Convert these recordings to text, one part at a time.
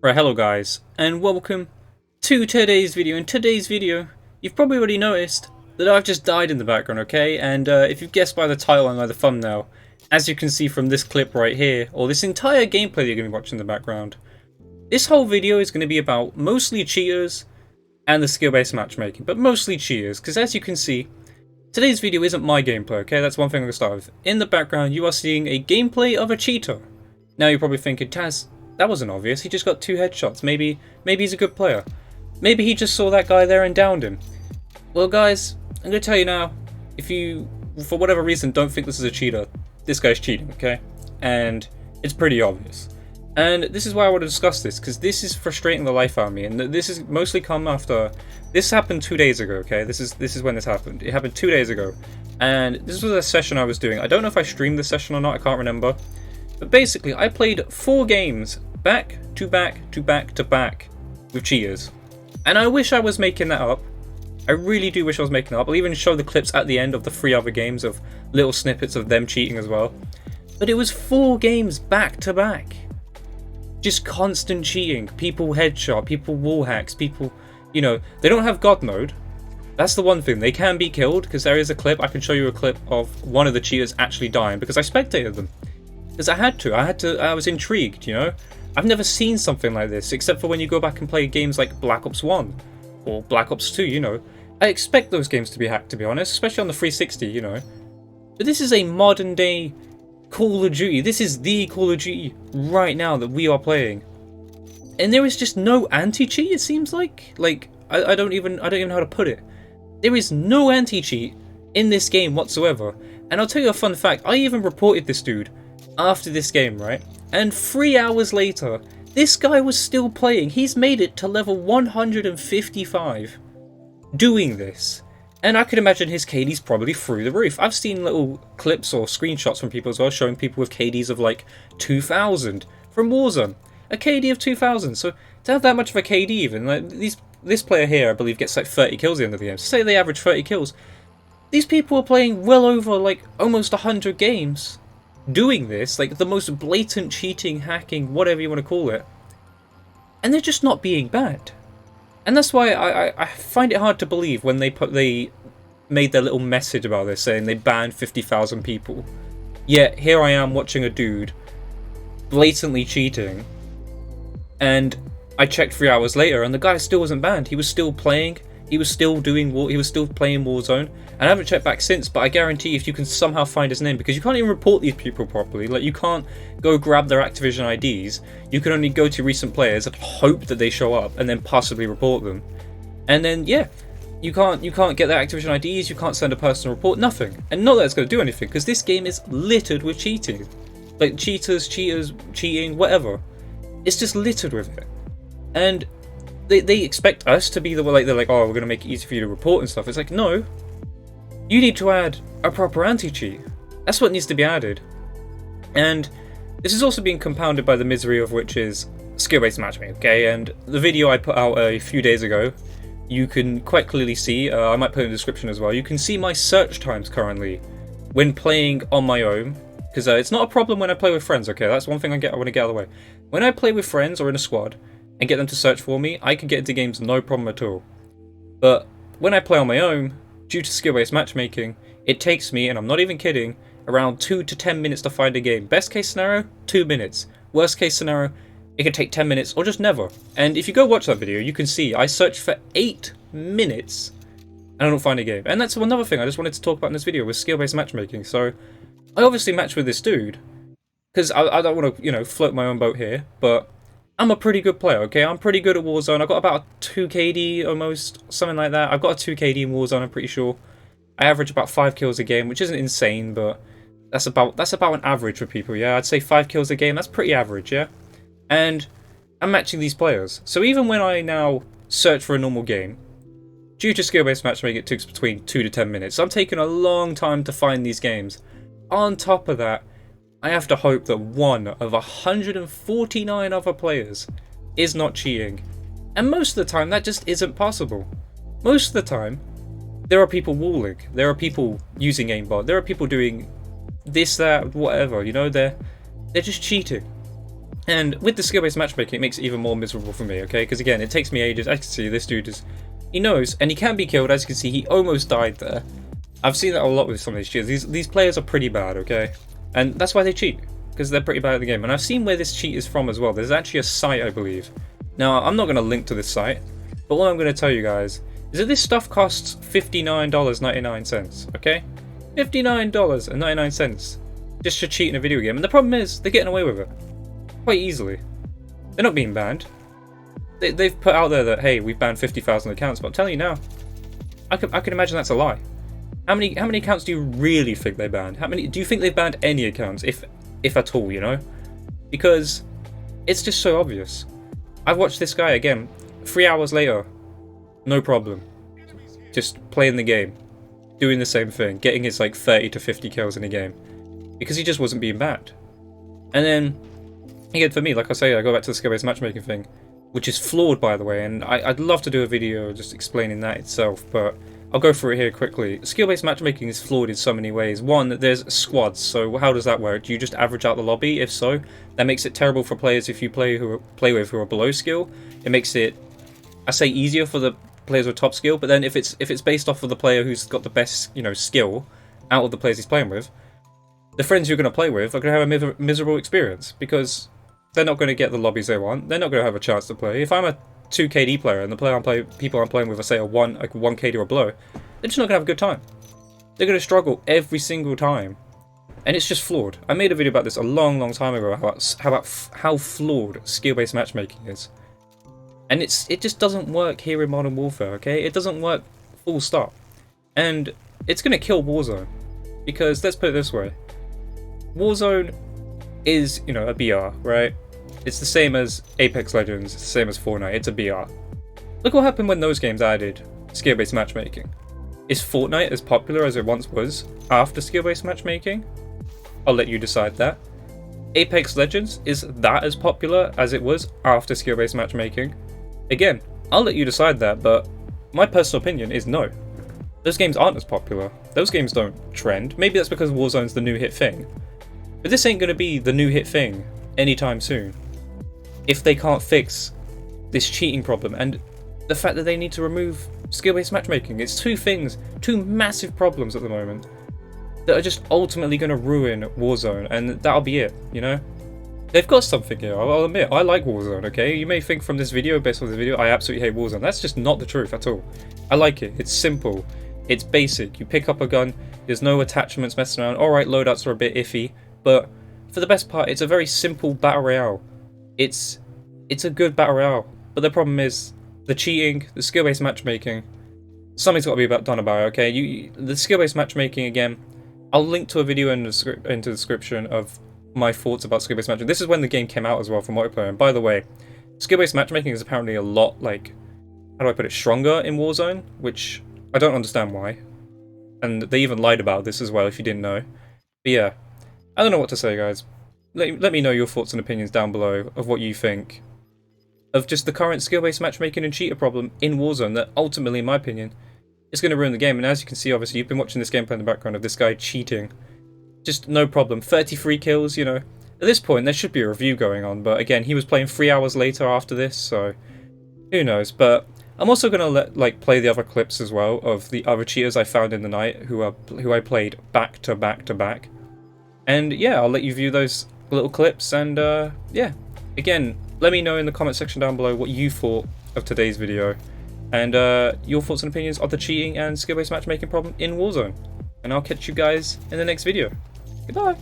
Right, hello guys, and welcome to today's video. In today's video, you've probably already noticed that I've just died in the background, okay? And if you've guessed by the title and by the thumbnail, as you can see from this clip right here, or this entire gameplay that you're going to be watching in the background, this whole video is going to be about mostly cheaters and the skill-based matchmaking, but mostly cheaters, because as you can see, today's video isn't my gameplay, okay? That's one thing I'm going to start with. In the background, you are seeing a gameplay of a cheater. Now you're probably thinking, Taz, that wasn't obvious. He just got 2 headshots. Maybe he's a good player. Maybe he just saw that guy there and downed him. Well, guys, I'm going to tell you now, if you, for whatever reason, don't think this is a cheater, this guy's cheating, okay? And it's pretty obvious. And this is why I want to discuss this, because this is frustrating the life out of me. And this is mostly come after... This happened 2 days ago, okay? This is when this happened. It happened 2 days ago. And this was a session I was doing. I don't know if I streamed this session or not. I can't remember. But basically, I played 4 games back to back to back to back with cheaters. And I wish I was making that up. I really do wish I was making it up. I'll even show the clips at the end of the 3 other games of little snippets of them cheating as well. But it was 4 games back to back. Just constant cheating. People headshot, people wall hacks, people, you know, they don't have God mode. That's the one thing. They can be killed, because there is a clip. I can show you a clip of one of the cheaters actually dying, because I spectated them. Because I was intrigued, you know? I've never seen something like this, except for when you go back and play games like Black Ops 1, or Black Ops 2, you know? I expect those games to be hacked, to be honest, especially on the 360, you know? But this is a modern day Call of Duty. This is the Call of Duty right now that we are playing. And there is just no anti-cheat, it seems like. Like, I don't even know how to put it. There is no anti-cheat in this game whatsoever. And I'll tell you a fun fact, I even reported this dude after this game, right? And 3 hours later, this guy was still playing. He's made it to level 155 doing this. And I could imagine his KD's probably through the roof. I've seen little clips or screenshots from people as well, showing people with KDs of like 2,000 from Warzone. A KD of 2,000. So to have that much of a KD even, like this player here, I believe, gets like 30 kills at the end of the game. So say they average 30 kills. These people are playing well over like almost 100 games doing this, like the most blatant cheating, hacking, whatever you want to call it, and they're just not being banned. And that's why I find it hard to believe when they made their little message about this saying they banned 50,000 people. Yet here I am watching a dude blatantly cheating, and I checked 3 hours later and the guy still wasn't banned. He was still playing. He was still playing Warzone, and I haven't checked back since, but I guarantee if you can somehow find his name, because you can't even report these people properly, like you can't go grab their Activision IDs, you can only go to recent players and hope that they show up, and then possibly report them. And then, yeah, you can't get their Activision IDs, you can't send a personal report, nothing. And not that it's going to do anything, because this game is littered with cheating. Like, cheaters, cheating, whatever. It's just littered with it. And they expect us to be the one, like, they're like, oh, we're going to make it easy for you to report and stuff. It's like, no. You need to add a proper anti-cheat. That's what needs to be added. And this is also being compounded by the misery of which is skill-based matchmaking, okay? And the video I put out a few days ago, you can quite clearly see, I might put it in the description as well, you can see my search times currently when playing on my own. Because it's not a problem when I play with friends, okay? That's one thing I want to get out of the way. When I play with friends or in a squad, and get them to search for me, I can get into games no problem at all. But when I play on my own, due to skill-based matchmaking, it takes me, and I'm not even kidding, around 2 to 10 minutes to find a game. Best case scenario, 2 minutes. Worst case scenario, it can take 10 minutes or just never. And if you go watch that video, you can see I searched for 8 minutes and I don't find a game. And that's another thing I just wanted to talk about in this video with skill-based matchmaking. So I obviously matched with this dude because I don't want to, you know, float my own boat here, but I'm a pretty good player, okay? I'm pretty good at Warzone. I've got about a 2 KD almost, something like that. I've got a 2 KD in Warzone, I'm pretty sure. I average about 5 kills a game, which isn't insane, but that's about an average for people, yeah? I'd say 5 kills a game, that's pretty average, yeah? And I'm matching these players. So even when I now search for a normal game, due to skill-based matchmaking, it takes between 2 to 10 minutes. So I'm taking a long time to find these games. On top of that, I have to hope that one of 149 other players is not cheating. And most of the time, that just isn't possible. Most of the time, there are people walling. There are people using aimbot. There are people doing this, that, whatever. You know, they're just cheating. And with the skill-based matchmaking, it makes it even more miserable for me, okay? Because again, it takes me ages. I can see this dude is... He knows, and he can be killed. As you can see, he almost died there. I've seen that a lot with some of these cheaters. These players are pretty bad, okay? And that's why they cheat, because they're pretty bad at the game. And I've seen where this cheat is from as well. There's actually a site, I believe. Now, I'm not going to link to this site, but what I'm going to tell you guys is that this stuff costs $59.99, okay? $59.99 just to cheat in a video game. And the problem is, they're getting away with it quite easily. They're not being banned. They've put out there that, hey, we've banned 50,000 accounts, but I'm telling you now, I can imagine that's a lie. How many accounts do you really think they banned? How many do you think they've banned any accounts, if at all, you know? Because it's just so obvious. I've watched this guy again, 3 hours later, no problem. Just playing the game, doing the same thing, getting his like 30 to 50 kills in a game. Because he just wasn't being banned. And then, again, for me, like I say, I go back to the skill-based matchmaking thing, which is flawed, by the way, and I'd love to do a video just explaining that itself, but I'll go through it here quickly. Skill-based matchmaking is flawed in so many ways. One, there's squads, so how does that work? Do you just average out the lobby? If so, that makes it terrible for players if you play with who are below skill. It makes it, I say, easier for the players with top skill, but then if it's based off of the player who's got the best, you know, skill out of the players he's playing with, the friends you're going to play with are going to have a miserable experience, because they're not going to get the lobbies they want. They're not going to have a chance to play. If I'm a 2 KD player and the people I'm playing with are, say, a 1 KD or below, they're just not going to have a good time. They're going to struggle every single time. And it's just flawed. I made a video about this a long time ago about how flawed skill-based matchmaking is. And it just doesn't work here in Modern Warfare, okay? It doesn't work full stop. And it's going to kill Warzone. Because, let's put it this way. Warzone is, you know, a BR, right? It's the same as Apex Legends, it's the same as Fortnite, it's a BR. Look what happened when those games added skill-based matchmaking. Is Fortnite as popular as it once was after skill-based matchmaking? I'll let you decide that. Apex Legends, is that as popular as it was after skill-based matchmaking? Again, I'll let you decide that, but my personal opinion is no. Those games aren't as popular. Those games don't trend. Maybe that's because Warzone's the new hit thing. But this ain't going to be the new hit thing anytime soon. If they can't fix this cheating problem and the fact that they need to remove skill-based matchmaking. It's two massive problems at the moment that are just ultimately going to ruin Warzone, and that'll be it, you know? They've got something here, I'll admit. I like Warzone, okay? You may think from this video, based on this video, I absolutely hate Warzone. That's just not the truth at all. I like it. It's simple. It's basic. You pick up a gun, there's no attachments messing around. Alright, loadouts are a bit iffy, but for the best part, it's a very simple battle royale. It's a good battle royale, but the problem is the cheating, the skill-based matchmaking. Something's got to be done about it, okay? The skill-based matchmaking, again, I'll link to a video in the description of my thoughts about skill-based matchmaking. This is when the game came out as well for multiplayer, and by the way, skill-based matchmaking is apparently a lot, like, how do I put it, stronger in Warzone, which I don't understand why. And they even lied about this as well, if you didn't know. But yeah, I don't know what to say, guys. Let me know your thoughts and opinions down below of what you think of just the current skill-based matchmaking and cheater problem in Warzone that ultimately, in my opinion, is going to ruin the game. And as you can see, obviously, you've been watching this gameplay in the background of this guy cheating. Just no problem. 33 kills, you know. At this point, there should be a review going on. But again, he was playing 3 hours later after this, so who knows. But I'm also going to play the other clips as well of the other cheaters I found in the night who I played back to back to back. And yeah, I'll let you view those little clips, and yeah, again, let me know in the comment section down below what you thought of today's video, and your thoughts and opinions on the cheating and skill-based matchmaking problem in Warzone. And I'll catch you guys in the next video. Goodbye!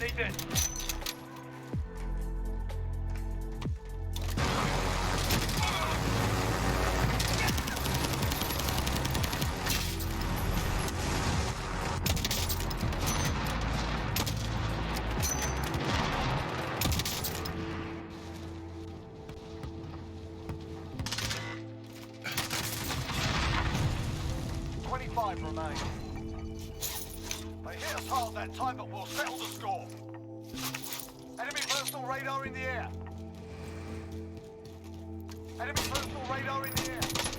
Need it. 5 remain. They hit us hard that time, but we'll settle the score. Enemy personal radar in the air. Enemy personal radar in the air.